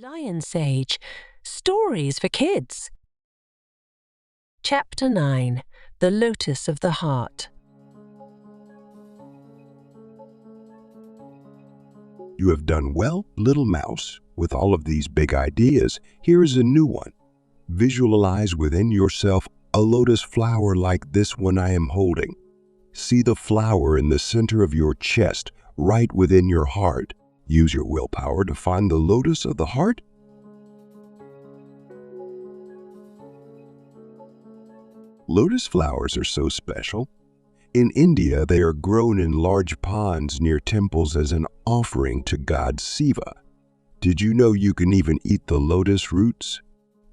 Lion Sage Stories for Kids. Chapter 9 The Lotus of the Heart. You have done well, little mouse. With all of these big ideas, here is a new one. Visualize within yourself a lotus flower like this one I am holding. See the flower in the center of your chest, right within your heart. Use your willpower to find the lotus of the heart. Lotus flowers are so special. In India, they are grown in large ponds near temples as an offering to god Shiva. Did you know you can even eat the lotus roots?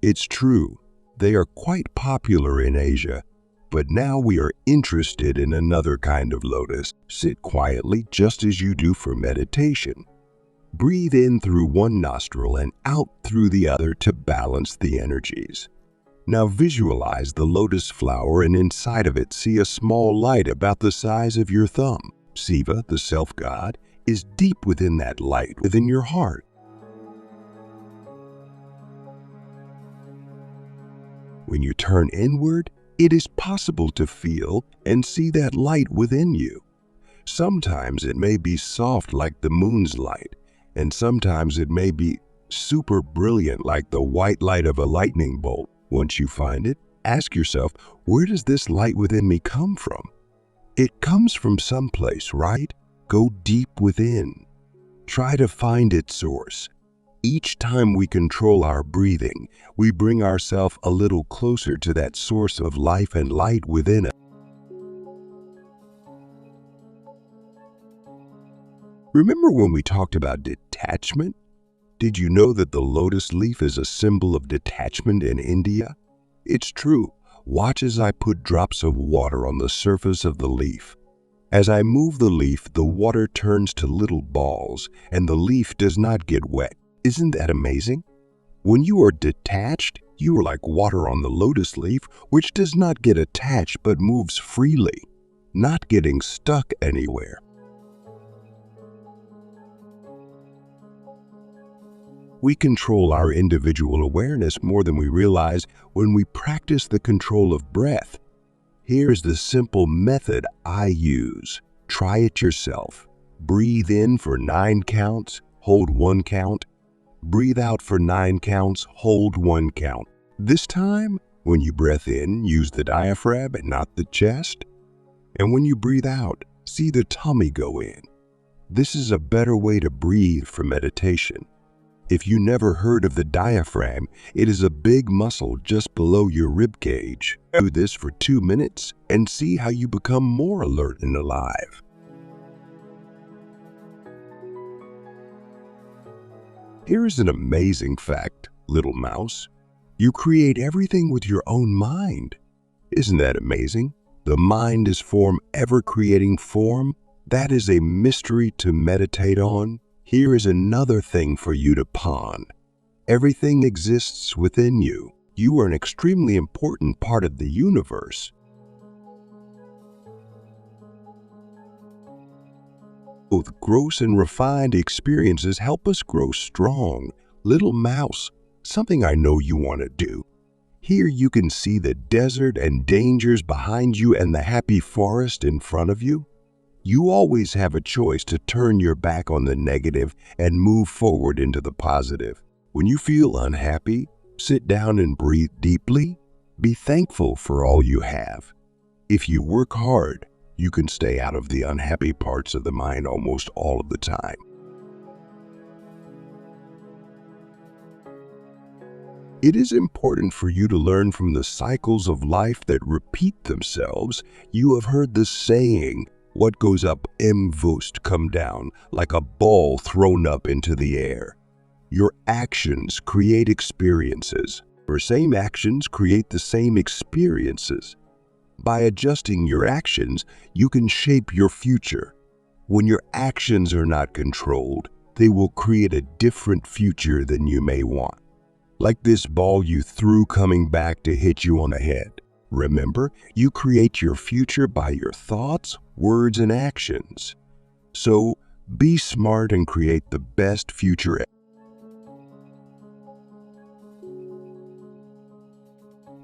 It's true, they are quite popular in Asia, but now we are interested in another kind of lotus. Sit quietly just as you do for meditation. Breathe in through one nostril and out through the other to balance the energies. Now visualize the lotus flower, and inside of it see a small light about the size of your thumb. Shiva, the self-god, is deep within that light within your heart. When you turn inward, it is possible to feel and see that light within you. Sometimes it may be soft like the moon's light, and sometimes it may be super brilliant like the white light of a lightning bolt. Once you find it, ask yourself, where does this light within me come from? It comes from someplace, right? Go deep within. Try to find its source. Each time we control our breathing, we bring ourselves a little closer to that source of life and light within us. Remember when we talked about detachment? Did you know that the lotus leaf is a symbol of detachment in India? It's true. Watch as I put drops of water on the surface of the leaf. As I move the leaf, the water turns to little balls, and the leaf does not get wet. Isn't that amazing? When you are detached, you are like water on the lotus leaf, which does not get attached but moves freely, not getting stuck anywhere. We control our individual awareness more than we realize when we practice the control of breath. Here's the simple method I use. Try it yourself. Breathe in for 9 counts, hold 1 count. Breathe out for 9 counts, hold 1 count. This time, when you breathe in, use the diaphragm and not the chest. And when you breathe out, see the tummy go in. This is a better way to breathe for meditation. If you never heard of the diaphragm, it is a big muscle just below your rib cage. Do this for 2 minutes and see how you become more alert and alive. Here is an amazing fact, little mouse. You create everything with your own mind. Isn't that amazing? The mind is form, ever creating form. That is a mystery to meditate on. Here is another thing for you to ponder. Everything exists within you. You are an extremely important part of the universe. Both gross and refined experiences help us grow strong. Little mouse, something I know you want to do. Here you can see the desert and dangers behind you and the happy forest in front of you. You always have a choice to turn your back on the negative and move forward into the positive. When you feel unhappy, sit down and breathe deeply. Be thankful for all you have. If you work hard, you can stay out of the unhappy parts of the mind almost all of the time. It is important for you to learn from the cycles of life that repeat themselves. You have heard the saying, what goes up must come down, like a ball thrown up into the air. Your actions create experiences. Your same actions create the same experiences. By adjusting your actions, you can shape your future. When your actions are not controlled, they will create a different future than you may want. Like this ball you threw coming back to hit you on the head. Remember, you create your future by your thoughts, words, and actions. So, be smart and create the best future.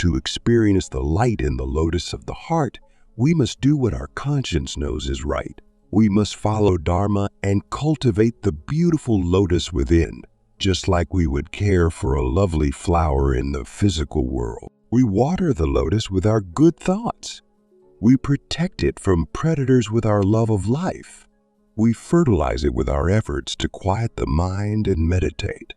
to experience the light in the lotus of the heart, we must do what our conscience knows is right. We must follow Dharma and cultivate the beautiful lotus within, just like we would care for a lovely flower in the physical world. We water the lotus with our good thoughts. We protect it from predators with our love of life. We fertilize it with our efforts to quiet the mind and meditate.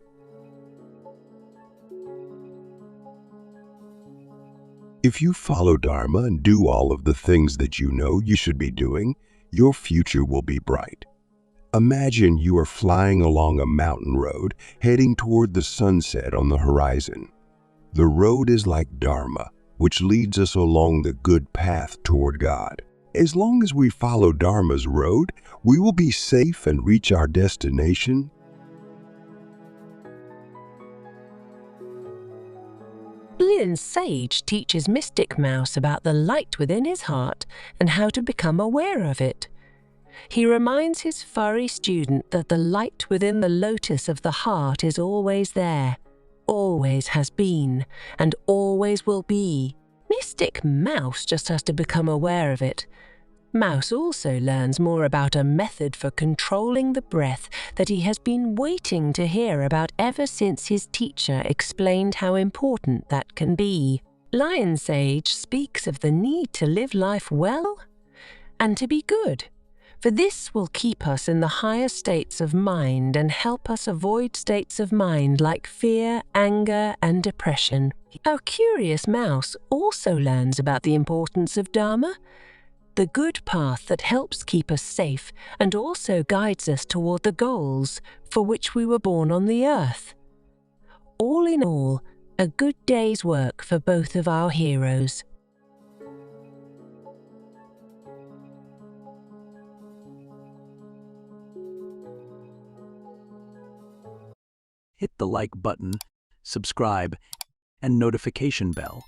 If you follow Dharma and do all of the things that you know you should be doing, your future will be bright. Imagine you are flying along a mountain road, heading toward the sunset on the horizon. The road is like Dharma, which leads us along the good path toward God. As long as we follow Dharma's road, we will be safe and reach our destination. Brilliant Sage teaches Mystic Mouse about the light within his heart and how to become aware of it. He reminds his furry student that the light within the lotus of the heart is always there, always has been, and always will be. Mystic Mouse just has to become aware of it. Mouse also learns more about a method for controlling the breath that he has been waiting to hear about ever since his teacher explained how important that can be. Lion Sage speaks of the need to live life well and to be good, for this will keep us in the higher states of mind and help us avoid states of mind like fear, anger, and depression. Our curious mouse also learns about the importance of Dharma, the good path that helps keep us safe and also guides us toward the goals for which we were born on the earth. All in all, a good day's work for both of our heroes. Hit the like button, subscribe, and notification bell